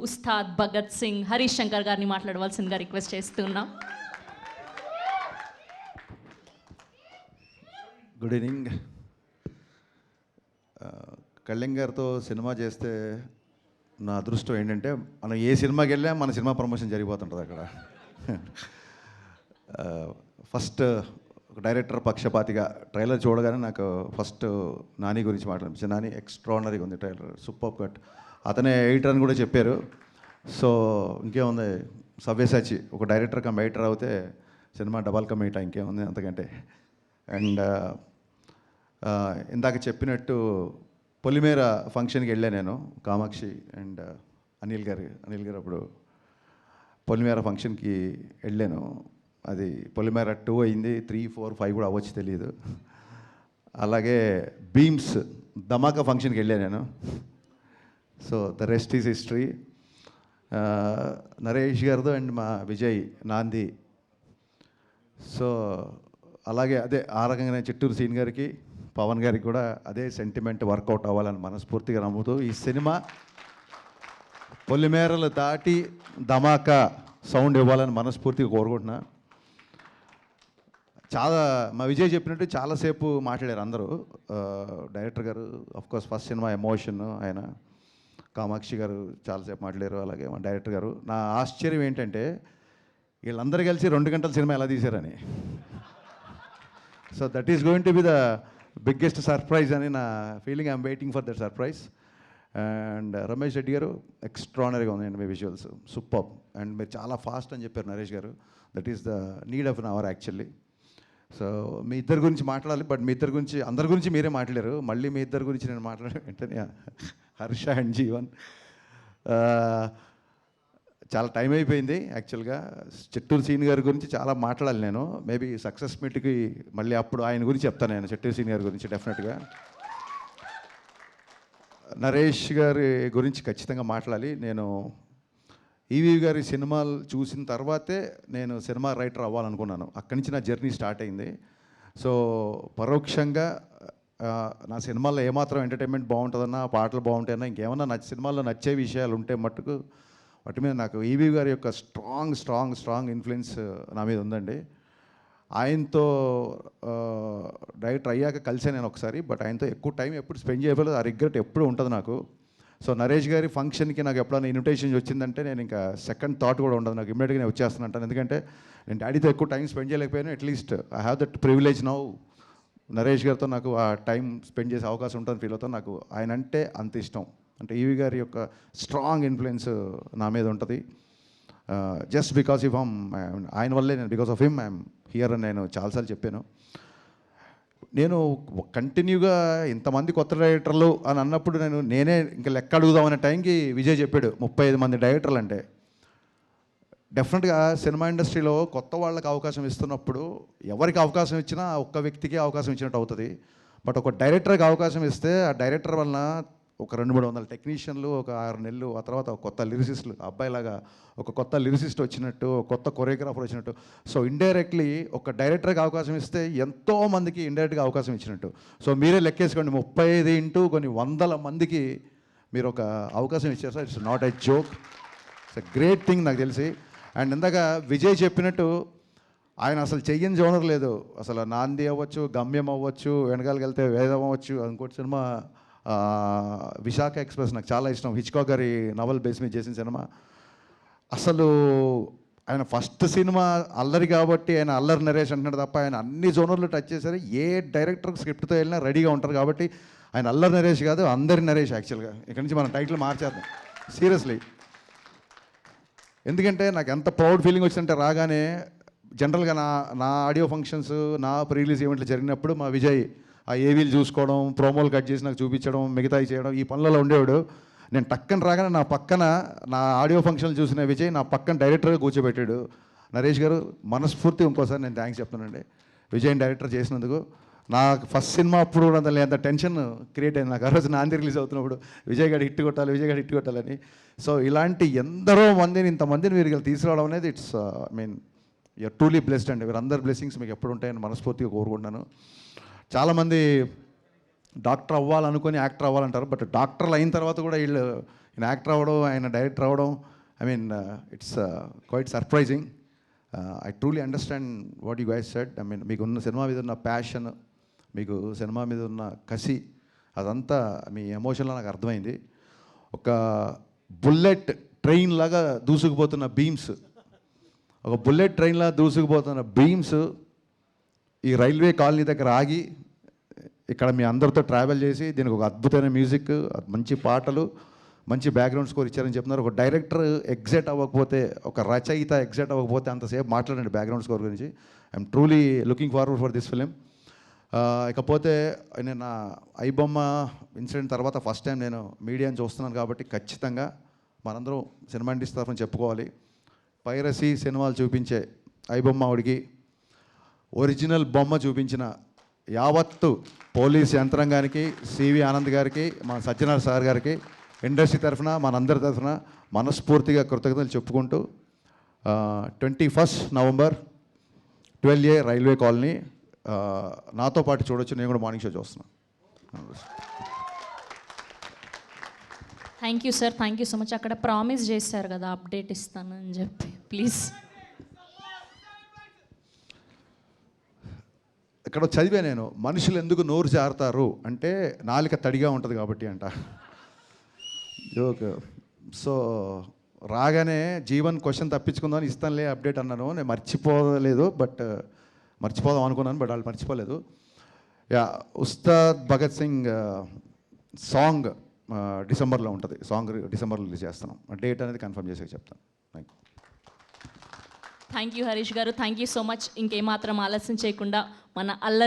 ఉస్తాద్ భగత్ సింగ్ హరీష్ శంకర్ గారిని మాట్లాడవలసిందిగా రిక్వెస్ట్ చేస్తున్నాం. Good evening. కళ్యాణ్ గారితో సినిమా చేస్తే నా అదృష్టం ఏంటంటే మనం ఏ సినిమాకి వెళ్ళా మన సినిమా ప్రమోషన్ జరిగిపోతుంటుంది అక్కడ. ఫస్ట్ డైరెక్టర్ పక్షపాతిగా ట్రైలర్ చూడగానే నాకు ఫస్ట్ నాని గురించి మాట్లాడిపించాను. నాని ఎక్స్ట్రాడినరీగా ఉంది ట్రైలర్, సూపర్ కట్. అతనే ఎడిటర్ అని కూడా చెప్పారు. సో ఇంకేముంది, సవ్యసాచి ఒక డైరెక్టర్ కమ్ ఎడిటర్ అవుతే సినిమా డబల్ కమ్ ఎయిట్, ఇంకేముంది అంతకంటే. అండ్ ఇందాక చెప్పినట్టు పొలిమేర ఫంక్షన్కి వెళ్ళా నేను, కామాక్షి అండ్ అనిల్ గారు అప్పుడు పొలిమేర ఫంక్షన్కి వెళ్ళాను. అది పొలిమేర 2 అయింది, 3, 4, 5 కూడా అవ్వచ్చు తెలియదు. అలాగే బీమ్స్ ధమాకా ఫంక్షన్కి వెళ్ళాను నేను. So the rest is history. Naresh గారితో అండ్ మా విజయ్ నాంది. సో అలాగే అదే ఆ రకంగానే చిట్టూరు సీన్ గారికి, పవన్ గారికి కూడా అదే సెంటిమెంట్ వర్కౌట్ అవ్వాలని మనస్ఫూర్తిగా నమ్ముతూ ఈ సినిమా పొలిమేరలు దాటి ధమాకా సౌండ్ ఇవ్వాలని మనస్ఫూర్తిగా కోరుకుంటున్నా. చాలా మా విజయ్ చెప్పినట్టు చాలాసేపు మాట్లాడారు అందరూ. డైరెక్టర్ గారు అఫ్కోర్స్ ఫస్ట్ సినిమా ఎమోషన్ ఆయన, కామాక్షి గారు చాలాసేపు మాట్లాడారు, అలాగే మా డైరెక్టర్ గారు. నా ఆశ్చర్యం ఏంటంటే వీళ్ళందరూ కలిసి 2 గంటల సినిమా ఎలా తీశారని. So that is going to be the biggest surprise అని నా feeling. I'm waiting for that surprise. And Ramesh Reddy garu ఎక్స్ట్రానరీగా ఉందండి మీ విజువల్స్, సూపర్. అండ్ మీరు చాలా ఫాస్ట్ అని చెప్పారు Naresh garu. That is the need of an hour actually. So మీ ఇద్దరి గురించి మాట్లాడాలి, బట్ మీ ఇద్దరి గురించి అందరి గురించి మీరే మాట్లాడారు. మళ్ళీ మీ ఇద్దరి గురించి నేను మాట్లాడే వెంటనే హర్ష అండ్ జీవన్. చాలా టైం అయిపోయింది యాక్చువల్గా. చిట్టూరు సీన్ గారి గురించి చాలా మాట్లాడాలి నేను. మేబీ సక్సెస్ మీట్కి మళ్ళీ అప్పుడు ఆయన గురించి చెప్తాను నేను, చిట్టూరు సీన్ గారి గురించి డెఫినెట్గా. నరేష్ గారి గురించి ఖచ్చితంగా మాట్లాడాలి. నేను ఈవీ గారి సినిమాలు చూసిన తర్వాతే నేను సినిమా రైటర్ అవ్వాలనుకున్నాను. అక్కడి నుంచి నా జర్నీ స్టార్ట్ అయింది. సో పరోక్షంగా నా సినిమాల్లో ఏమాత్రం ఎంటర్టైన్మెంట్ బాగుంటుందన్నా, పాటలు బాగుంటాయన్నా, ఇంకేమన్నా సినిమాల్లో నచ్చే విషయాలు ఉంటే మట్టుకు వాటి మీద నాకు ఈవీ గారి యొక్క స్ట్రాంగ్ ఇన్ఫ్లుయెన్స్ నా మీద ఉందండి. ఆయనతో డైరెక్టర్ అయ్యాక కలిసే నేను ఒకసారి, బట్ ఆయనతో ఎక్కువ టైం ఎప్పుడు స్పెండ్ చేయలేదు. ఆ రిగ్రెట్ ఎప్పుడు ఉంటుంది నాకు. సో నరేష్ గారి ఫంక్షన్కి నాకు ఎప్పుడైనా ఇన్విటేషన్ వచ్చిందంటే నేను ఇంకా సెకండ్ థాట్ కూడా ఉండదు నాకు, ఇమ్మీడియట్గా నేను వచ్చేస్తాను అంటాను. ఎందుకంటే నేను డాడీతో ఎక్కువ టైం స్పెండ్ చేయలేకపోయాను. At least I have that privilege now. Naresh గారితో నాకు ఆ టైం స్పెండ్ చేసే అవకాశం ఉంటుంది ఫీల్ అవుతాను. నాకు ఆయన అంటే అంత ఇష్టం. అంటే ఈవీ గారి యొక్క స్ట్రాంగ్ ఇన్ఫ్లుయెన్స్ నా మీద ఉంటుంది. జస్ట్ బికాస్ ఆఫ్ ఆయన వల్లే నేను, because of him I'm here అని నేను చాలాసార్లు చెప్పాను. నేను కంటిన్యూగా ఇంతమంది కొత్త డైరెక్టర్లు అని అన్నప్పుడు నేనే ఇంకా లెక్క అడుగుదామనే టైంకి విజయ్ చెప్పాడు 35 మంది డైరెక్టర్లు అంటే. డెఫినెట్గా సినిమా ఇండస్ట్రీలో కొత్త వాళ్ళకి అవకాశం ఇస్తున్నప్పుడు ఎవరికి అవకాశం ఇచ్చినా ఒక్క వ్యక్తికి అవకాశం ఇచ్చినట్టు అవుతుంది. బట్ ఒక డైరెక్టర్కి అవకాశం ఇస్తే ఆ డైరెక్టర్ వలన ఒక 200-300 టెక్నీషియన్లు, ఒక 6 నెలలు, ఆ తర్వాత ఒక కొత్త లిరిసిస్టులు, అబ్బాయిలాగా ఒక కొత్త లిరిసిస్ట్ వచ్చినట్టు, కొత్త కొరియోగ్రాఫర్ వచ్చినట్టు. సో ఇండైరెక్ట్లీ ఒక డైరెక్టర్కి అవకాశం ఇస్తే ఎంతోమందికి ఇండైరెక్ట్గా అవకాశం ఇచ్చినట్టు. సో మీరే లెక్కేసుకోండి, 35 ఇంటూ కొన్ని వందల మందికి మీరు ఒక అవకాశం ఇచ్చారు sir. It's not a joke, it's a great thing నాకు తెలిసి. అండ్ ఇందాక విజయ్ చెప్పినట్టు ఆయన అసలు చెయ్యని జోనర్ లేదు. అసలు నాంది అవ్వచ్చు, గమ్యం అవ్వచ్చు, వెనకాలకి వెళ్తే వేదం అవ్వచ్చు, ఇంకోటి సినిమా విశాఖ ఎక్స్ప్రెస్ నాకు చాలా ఇష్టం, హిచ్కాక్ గారి నవల్ బేస్ మీద చేసిన సినిమా. అసలు ఆయన ఫస్ట్ సినిమా అల్లరి కాబట్టి ఆయన అల్లరి నరేష్ అంటున్నాడు తప్ప ఆయన అన్ని జోనర్లు టచ్ చేశారు. ఏ డైరెక్టర్ స్క్రిప్ట్తో వెళ్ళినా రెడీగా ఉంటారు కాబట్టి ఆయన అల్లరి నరేష్ కాదు, అందరి నరేష్. యాక్చువల్గా ఇక్కడి నుంచి మనం టైటిల్ మార్చేద్దాం సీరియస్లీ. ఎందుకంటే నాకు ఎంత ప్రౌడ్ ఫీలింగ్ వచ్చిందంటే రాగానే జనరల్గా నా ఆడియో ఫంక్షన్స్, నా ప్రీలీజ్ ఈవెంట్లు జరిగినప్పుడు మా విజయ్ ఆ ఏవీలు చూసుకోవడం, ప్రోమోలు కట్ చేసి నాకు చూపించడం, మిగతాయి చేయడం, ఈ పనులలో ఉండేవాడు. నేను టక్కన రాగానే నా పక్కన నా ఆడియో ఫంక్షన్లు చూసిన విజయ్ నా పక్కన డైరెక్టర్గా కూర్చోబెట్టాడు. నరేష్ గారు మనస్ఫూర్తి ఇంకోసారి నేను థ్యాంక్స్ చెప్తానండి విజయ్ డైరెక్టర్ చేసినందుకు. నాకు ఫస్ట్ సినిమా అప్పుడు కూడా అంత టెన్షన్ క్రియేట్ అయింది నాకు. ఆ రోజు నాంది రిలీజ్ అవుతున్నప్పుడు విజయ్ గారు హిట్ కొట్టాలని. సో ఇలాంటి ఎందరో మందిని, ఇంతమందిని మీరు తీసుకురావడం అనేది ఇట్స్ యూఆర్ ట్రూలీ బ్లెస్డ్ అండి. వీరందరి బ్లెస్సింగ్స్ మీకు ఎప్పుడు ఉంటాయని మనస్ఫూర్తిగా కోరుకుంటున్నాను. చాలామంది డాక్టర్ అవ్వాలనుకొని యాక్టర్ అవ్వాలంటారు, బట్ డాక్టర్లు అయిన తర్వాత కూడా వీళ్ళు ఈయన యాక్టర్ అవ్వడం, ఆయన డైరెక్టర్ అవ్వడం, I mean it's quite surprising. I truly understand what you guys said. I mean మీకున్న సినిమా మీద ఉన్న ప్యాషన్, మీకు సినిమా మీద ఉన్న కసి, అదంతా మీ ఎమోషన్లో నాకు అర్థమైంది. ఒక బుల్లెట్ ట్రైన్ లాగా దూసుకుపోతున్న బీమ్స్, ఒక బుల్లెట్ ట్రైన్లా దూసుకుపోతున్న బీమ్స్ ఈ రైల్వే కాలనీ దగ్గర ఆగి ఇక్కడ మీ అందరితో ట్రావెల్ చేసి దీనికి ఒక అద్భుతమైన మ్యూజిక్, మంచి పాటలు, మంచి బ్యాక్గ్రౌండ్ స్కోర్ ఇచ్చారని చెప్తున్నారు. ఒక డైరెక్టర్ ఎగ్జైట్ అవ్వకపోతే, ఒక రచయిత ఎగ్జైట్ అవ్వకపోతే అంతసేపు మాట్లాడండి బ్యాక్గ్రౌండ్ స్కోర్ గురించి. I'm truly looking forward for this film. ఇకపోతే నేను నా ఐబొమ్మ ఇన్సిడెంట్ తర్వాత ఫస్ట్ టైం నేను మీడియాని చూస్తున్నాను కాబట్టి ఖచ్చితంగా మనందరం సినిమా ఇండస్ట్రీ తరఫున చెప్పుకోవాలి. పైరసీ సినిమాలు చూపించే ఐబొమ్మ ఆవిడికి, ఒరిజినల్ బొమ్మ చూపించిన యావత్తు పోలీస్ యంత్రాంగానికి, సివి ఆనంద్ గారికి, మన సత్యనారాయణ సార్ గారికి, ఇండస్ట్రీ తరఫున మనందరి తరఫున మనస్ఫూర్తిగా కృతజ్ఞతలు చెప్పుకుంటూ 21 నవంబర్ 12A రైల్వే కాలనీ నాతో పాటు చూడొచ్చు. నేను కూడా మార్నింగ్ షో చూస్తున్నాను. Thank you sir, thank you so much. అక్కడ ప్రామిస్ చేశారు కదా అప్డేట్ ఇస్తానని చెప్పి, ప్లీజ్. ఇక్కడ చదివా నేను, మనుషులు ఎందుకు నోరు జారుతారు అంటే నాలుక తడిగా ఉంటుంది కాబట్టి అంట. జోక్. సో రాగానే జీవన్ క్వశ్చన్ తప్పించుకుందామని ఇస్తానులే అప్డేట్ అన్నాను. నేను మర్చిపోలేదు, బట్ మర్చిపోదాం అనుకున్నాను, బట్ వాళ్ళు మర్చిపోలేదు. యా, ఉస్తాద్ భగత్ సింగ్ సాంగ్ డిసెంబర్లో ఉంటుంది. సాంగ్ డిసెంబర్లో రిలీజ్ చేస్తున్నాం. డేట్ అనేది కన్ఫర్మ్ చేసి చెప్తాను. Thank you. Thank you Harish గారు, థ్యాంక్ యూ సో మచ్. ఇంకేమాత్రం ఆలస్యం చేయకుండా మన అల్లరి